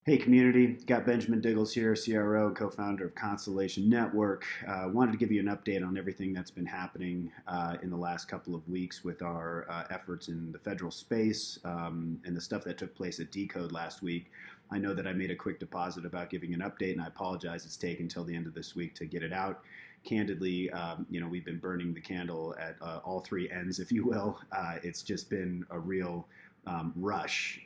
Hey community, got Benjamin Diggles here, CRO, co-founder of Constellation Network. Wanted to give you an update on everything that's been happening in the last couple of weeks with our efforts in the federal space and the stuff that took place at Dcode last week. I know that I made a quick deposit about giving an update, and I apologize it's taken until the end of this week to get it out. Candidly, we've been burning the candle at all three ends, if you will. It's just been a real rush.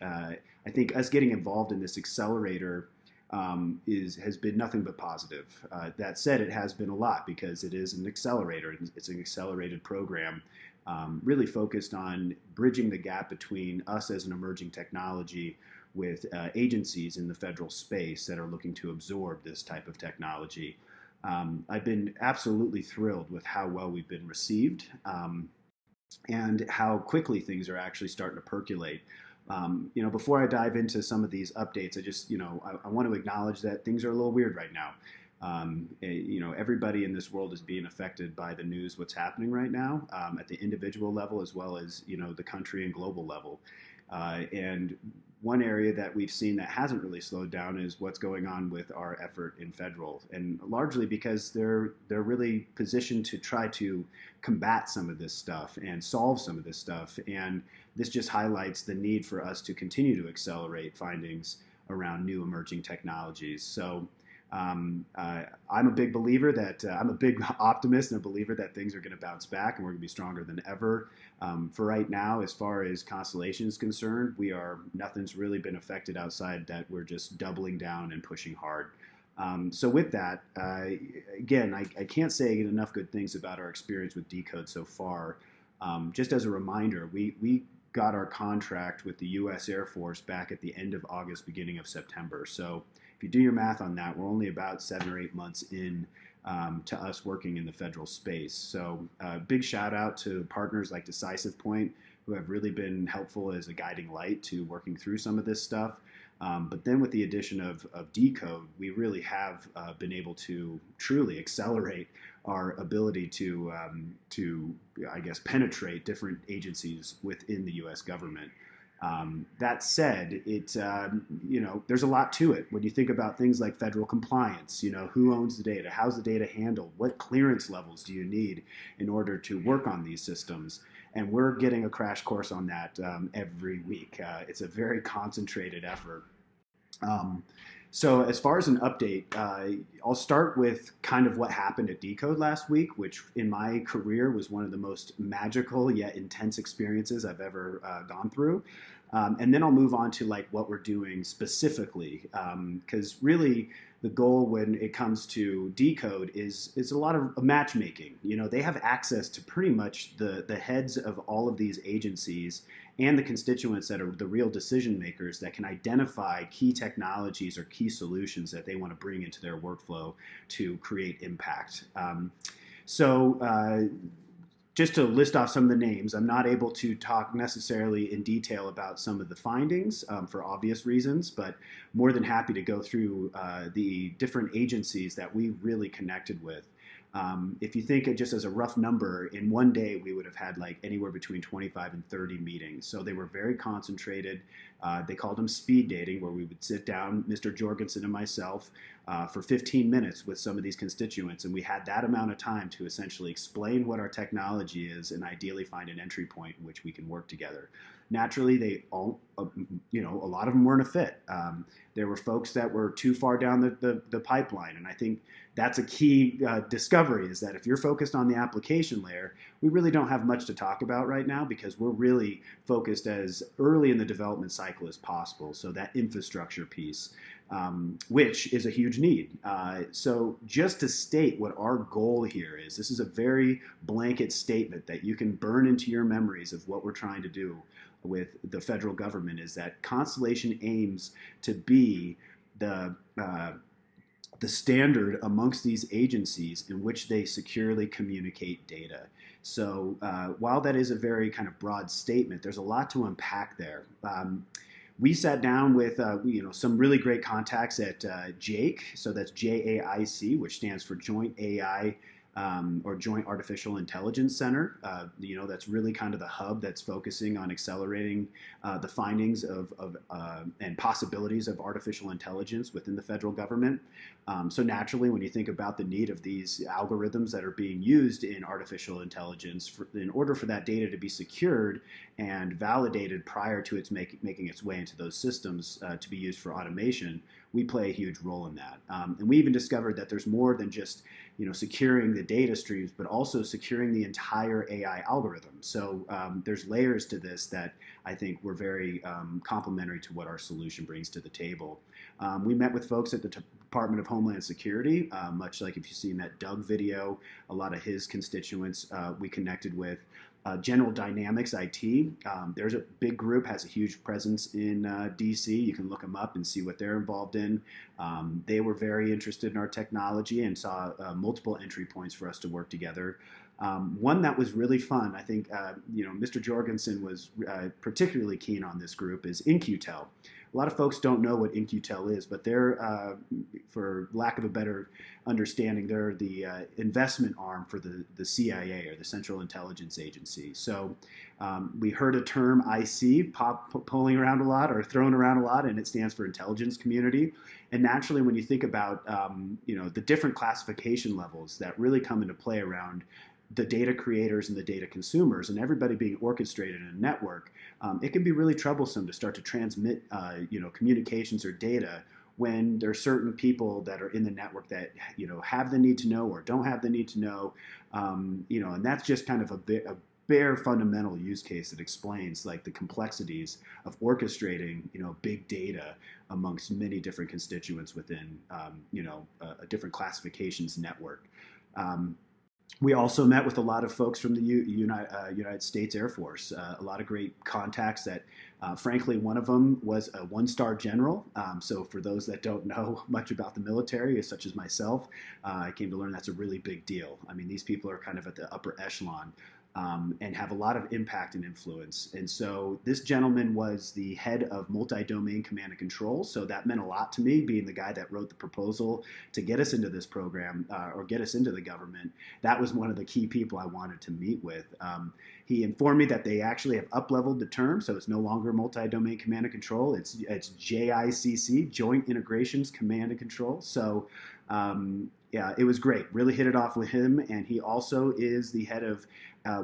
I think us getting involved in this accelerator has been nothing but positive. That said, it has been a lot because it is an accelerator. It's an accelerated program really focused on bridging the gap between us as an emerging technology with agencies in the federal space that are looking to absorb this type of technology. I've been absolutely thrilled with how well we've been received. And how quickly things are actually starting to percolate. Before I dive into some of these updates, I want to acknowledge that things are a little weird right now. Everybody in this world is being affected by the news, what's happening right now at the individual level as well as, the country and global level. And one area that we've seen that hasn't really slowed down is what's going on with our effort in federal, and largely because they're really positioned to try to combat some of this stuff and solve some of this stuff. And this just highlights the need for us to continue to accelerate findings around new emerging technologies. So I'm a big believer that I'm a big optimist and a believer that things are going to bounce back and we're going to be stronger than ever. For right now, as far as Constellation is concerned, nothing's really been affected outside that we're just doubling down and pushing hard. So with that, again, I can't say enough good things about our experience with Dcode so far. Just as a reminder, we got our contract with the U.S. Air Force back at the end of August, beginning of September. So if you do your math on that, we're only about 7 or 8 months in to us working in the federal space. So big shout out to partners like Decisive Point, who have really been helpful as a guiding light to working through some of this stuff. But then with the addition of Dcode, we really have been able to truly accelerate our ability to penetrate different agencies within the U.S. government. That said, there's a lot to it. When you think about things like federal compliance, who owns the data, how's the data handled, what clearance levels do you need in order to work on these systems? And we're getting a crash course on that every week. It's a very concentrated effort. So as far as an update, I'll start with kind of what happened at Dcode last week, which in my career was one of the most magical yet intense experiences I've ever gone through. And then I'll move on to like what we're doing specifically, because really the goal when it comes to Dcode is a lot of matchmaking. They have access to pretty much the heads of all of these agencies and the constituents that are the real decision makers that can identify key technologies or key solutions that they want to bring into their workflow to create impact. Just to list off some of the names, I'm not able to talk necessarily in detail about some of the findings for obvious reasons, but more than happy to go through the different agencies that we really connected with. If you think of just as a rough number, in one day we would have had like anywhere between 25 and 30 meetings. So they were very concentrated. They called them speed dating, where we would sit down, Mr. Jorgensen and myself, for 15 minutes with some of these constituents. And we had that amount of time to essentially explain what our technology is and ideally find an entry point in which we can work together. Naturally, they all, a lot of them weren't a fit. There were folks that were too far down the pipeline. And I think that's a key discovery, is that if you're focused on the application layer, we really don't have much to talk about right now because we're really focused as early in the development cycle as possible. So that infrastructure piece, which is a huge need. So just to state what our goal here is, this is a very blanket statement that you can burn into your memories of what we're trying to do with the federal government, is that Constellation aims to be the standard amongst these agencies in which they securely communicate data. So while that is a very kind of broad statement, there's a lot to unpack there. We sat down with some really great contacts at JAIC, so that's JAIC, which stands for Joint AI or Joint Artificial Intelligence Center. That's really kind of the hub that's focusing on accelerating the findings of and possibilities of artificial intelligence within the federal government. So naturally, when you think about the need of these algorithms that are being used in artificial intelligence, in order for that data to be secured and validated prior to its making its way into those systems to be used for automation, we play a huge role in that. And we even discovered that there's more than just securing the data streams, but also securing the entire AI algorithm. So there's layers to this that I think were very complementary to what our solution brings to the table. We met with folks at the Department of Homeland Security, much like if you've seen that Doug video, a lot of his constituents we connected with. General Dynamics IT, there's a big group, has a huge presence in DC. You can look them up and see what they're involved in. They were very interested in our technology and saw multiple entry points for us to work together. One that was really fun, I think, Mr. Jorgensen was particularly keen on this group, is InQtel. A lot of folks don't know what InQtel is, but they're, for lack of a better understanding, they're the investment arm for the CIA, or the Central Intelligence Agency. So we heard a term IC pulling around a lot, or thrown around a lot, and it stands for Intelligence Community. And naturally, when you think about the different classification levels that really come into play around the data creators and the data consumers, and everybody being orchestrated in a network, it can be really troublesome to start to transmit communications or data when there are certain people that are in the network that have the need to know or don't have the need to know, and that's just kind of a bare fundamental use case that explains like the complexities of orchestrating big data amongst many different constituents within a different classifications network. We also met with a lot of folks from the United States Air Force, a lot of great contacts that, frankly, one of them was a one-star general. So for those that don't know much about the military, such as myself, I came to learn that's a really big deal. I mean, these people are kind of at the upper echelon. And have a lot of impact and influence. And so this gentleman was the head of multi-domain command and control. So that meant a lot to me, being the guy that wrote the proposal to get us into this program or get us into the government. That was one of the key people I wanted to meet with. He informed me that they actually have up-leveled the term, so it's no longer multi-domain command and control. It's JICC, Joint Integrations Command and Control. So yeah, it was great. Really hit it off with him. And he also is the head of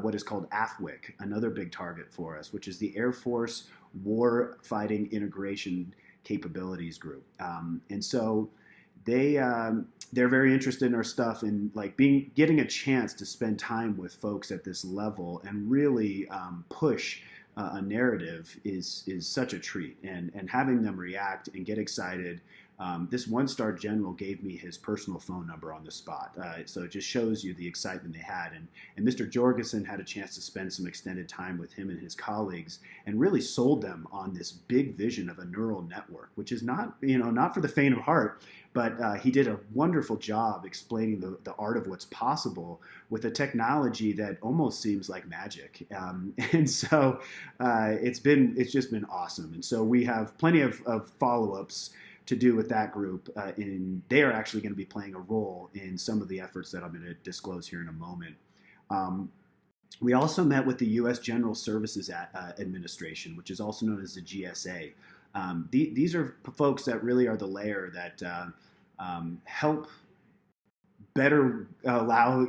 what is called AFWIC, another big target for us, which is the Air Force War Fighting Integration Capabilities Group. And so they're very interested in our stuff, and like getting a chance to spend time with folks at this level and really push a narrative is such a treat. And having them react and get excited. This one-star general gave me his personal phone number on the spot. So it just shows you the excitement they had. And Mr. Jorgensen had a chance to spend some extended time with him and his colleagues and really sold them on this big vision of a neural network, which is not for the faint of heart, but he did a wonderful job explaining the art of what's possible with a technology that almost seems like magic. And so it's just been awesome. And so we have plenty of follow-ups to do with that group, and they are actually going to be playing a role in some of the efforts that I'm going to disclose here in a moment. We also met with the U.S. General Services Administration, which is also known as the GSA. These are folks that really are the layer that help better allow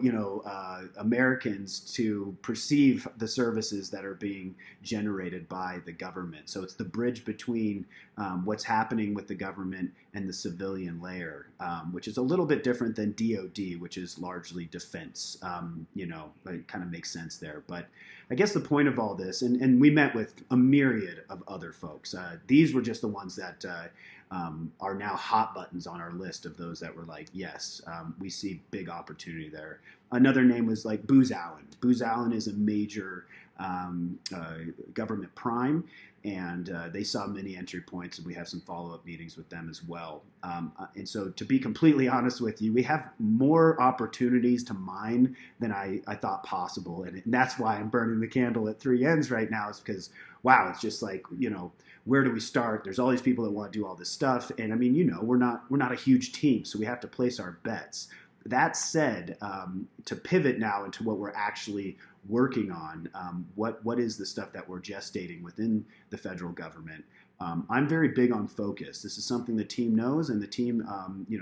Americans to perceive the services that are being generated by the government. So it's the bridge between what's happening with the government and the civilian layer, which is a little bit different than DoD, which is largely defense. It kind of makes sense there. But I guess the point of all this, and we met with a myriad of other folks. These were just the ones that are now hot buttons on our list of those that were like, yes, we see big opportunity there. Another name was like Booz Allen. Booz Allen is a major government prime, and they saw many entry points, and we have some follow-up meetings with them as well. And so to be completely honest with you, we have more opportunities to mine than I thought possible. And that's why I'm burning the candle at three ends right now, is because, wow, it's just like, where do we start? There's all these people that want to do all this stuff. And I mean, we're not a huge team, so we have to place our bets. That said, to pivot now into what we're actually working on, what is the stuff that we're gestating within the federal government? I'm very big on focus. This is something the team knows, and the team,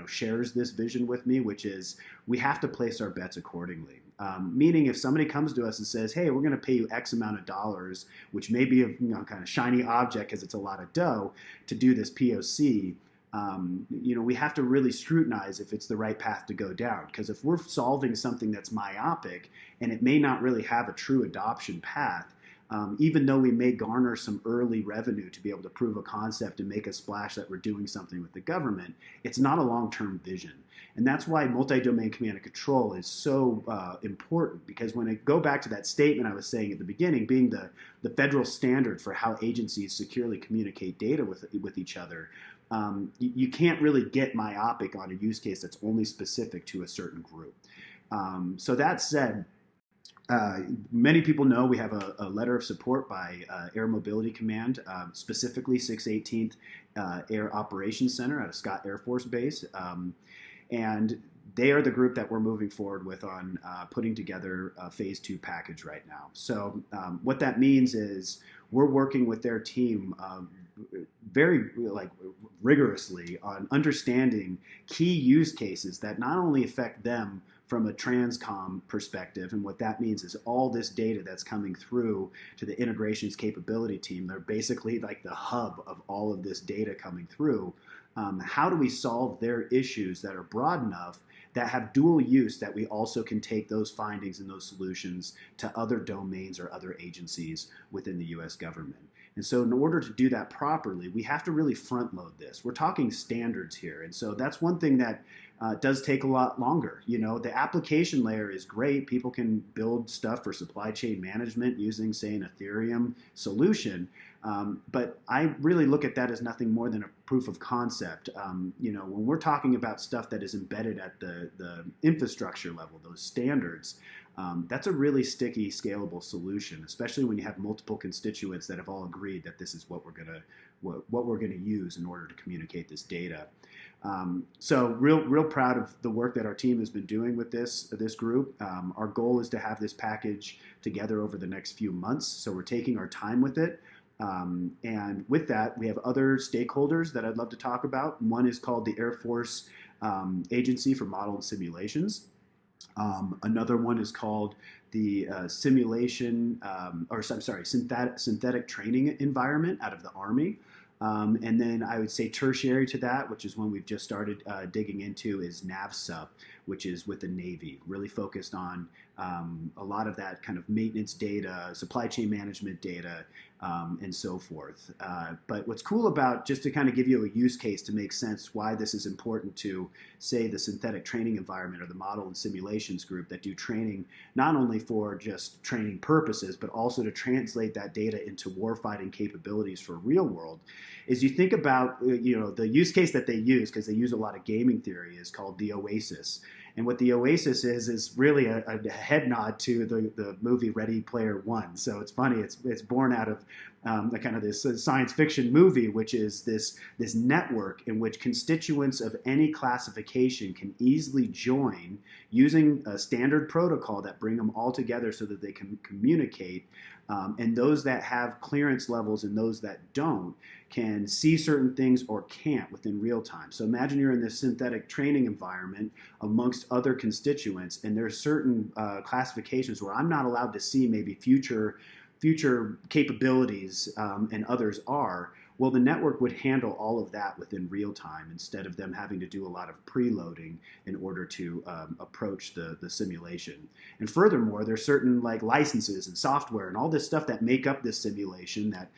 shares this vision with me, which is we have to place our bets accordingly. Meaning, if somebody comes to us and says, "Hey, we're going to pay you X amount of dollars," which may be a kind of shiny object because it's a lot of dough to do this POC. We have to really scrutinize if it's the right path to go down. Because if we're solving something that's myopic and it may not really have a true adoption path, even though we may garner some early revenue to be able to prove a concept and make a splash that we're doing something with the government, it's not a long-term vision. And that's why multi-domain command and control is so important, because when I go back to that statement I was saying at the beginning, being the federal standard for how agencies securely communicate data with each other, you can't really get myopic on a use case that's only specific to a certain group. So that said, many people know we have a letter of support by Air Mobility Command, specifically 618th Air Operations Center out of Scott Air Force Base. And they are the group that we're moving forward with on putting together a phase 2 package right now. So what that means is we're working with their team very rigorously on understanding key use cases that not only affect them from a transcom perspective, and what that means is all this data that's coming through to the integrations capability team, they're basically like the hub of all of this data coming through. How do we solve their issues that are broad enough that have dual use, that we also can take those findings and those solutions to other domains or other agencies within the US government? And so in order to do that properly, we have to really front load this. We're talking standards here. And so that's one thing that does take a lot longer. The application layer is great. People can build stuff for supply chain management using, say, an Ethereum solution. But I really look at that as nothing more than a proof of concept. When we're talking about stuff that is embedded at the infrastructure level, those standards, that's a really sticky, scalable solution, especially when you have multiple constituents that have all agreed that this is what we're gonna use in order to communicate this data. So real proud of the work that our team has been doing with this group. Our goal is to have this package together over the next few months, so we're taking our time with it. And with that, we have other stakeholders that I'd love to talk about. One is called the Air Force Agency for Model and Simulations. Another one is called the synthetic training environment out of the Army. And then I would say tertiary to that, which is one we've just started digging into, is NavSup, which is with the Navy, really focused on a lot of that kind of maintenance data, supply chain management data, and so forth. But what's cool about, just to kind of give you a use case to make sense why this is important to, say, the synthetic training environment or the model and simulations group that do training not only for just training purposes, but also to translate that data into warfighting capabilities for real world, is you think about the use case that they use, because they use a lot of gaming theory, is called the Oasis. And what the Oasis is really a head nod to the movie Ready Player One. So it's funny, it's born out of the kind of this science fiction movie, which is this network in which constituents of any classification can easily join using a standard protocol that bring them all together so that they can communicate. And those that have clearance levels and those that don't can see certain things or can't within real time. So imagine you're in this synthetic training environment amongst other constituents, and there's certain classifications where I'm not allowed to see maybe future capabilities, and others are. Well, the network would handle all of that within real time instead of them having to do a lot of preloading in order to approach the simulation. And furthermore, there's certain licenses and software and all this stuff that make up this simulation that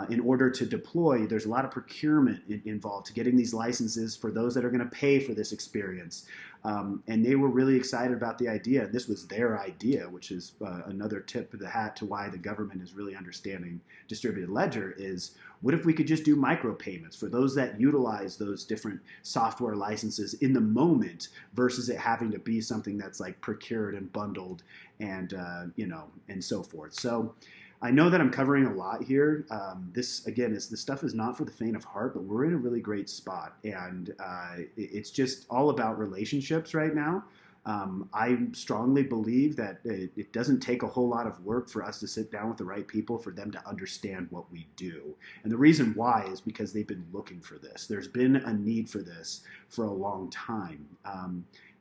in order to deploy, there's a lot of procurement involved to getting these licenses for those that are going to pay for this experience. And they were really excited about the idea. This was their idea, which is another tip of the hat to why the government is really understanding distributed ledger, is what if we could just do micropayments for those that utilize those different software licenses in the moment versus it having to be something that's procured and bundled and, and so forth. So I know that I'm covering a lot here. This stuff is not for the faint of heart, but we're in a really great spot, and it's just all about relationships right now. I strongly believe that it doesn't take a whole lot of work for us to sit down with the right people for them to understand what we do. And the reason why is because they've been looking for this. There's been a need for this for a long time.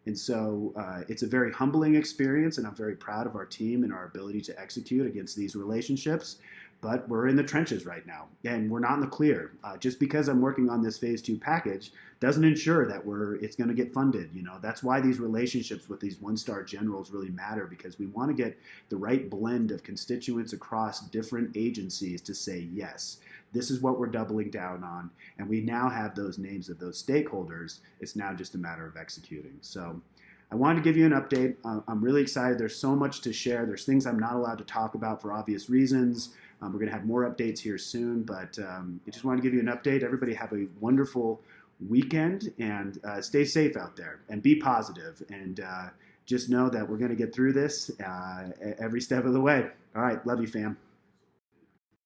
And so it's a very humbling experience, and I'm very proud of our team and our ability to execute against these relationships. But we're in the trenches right now, and we're not in the clear. Just because I'm working on this phase 2 package doesn't ensure that it's going to get funded. That's why these relationships with these one-star generals really matter, because we want to get the right blend of constituents across different agencies to say, yes, this is what we're doubling down on, and we now have those names of those stakeholders. It's now just a matter of executing. So I wanted to give you an update. I'm really excited. There's so much to share. There's things I'm not allowed to talk about for obvious reasons. We're going to have more updates here soon, but I just wanted to give you an update. Everybody have a wonderful weekend, and stay safe out there, and be positive, and just know that we're going to get through this every step of the way. All right. Love you, fam.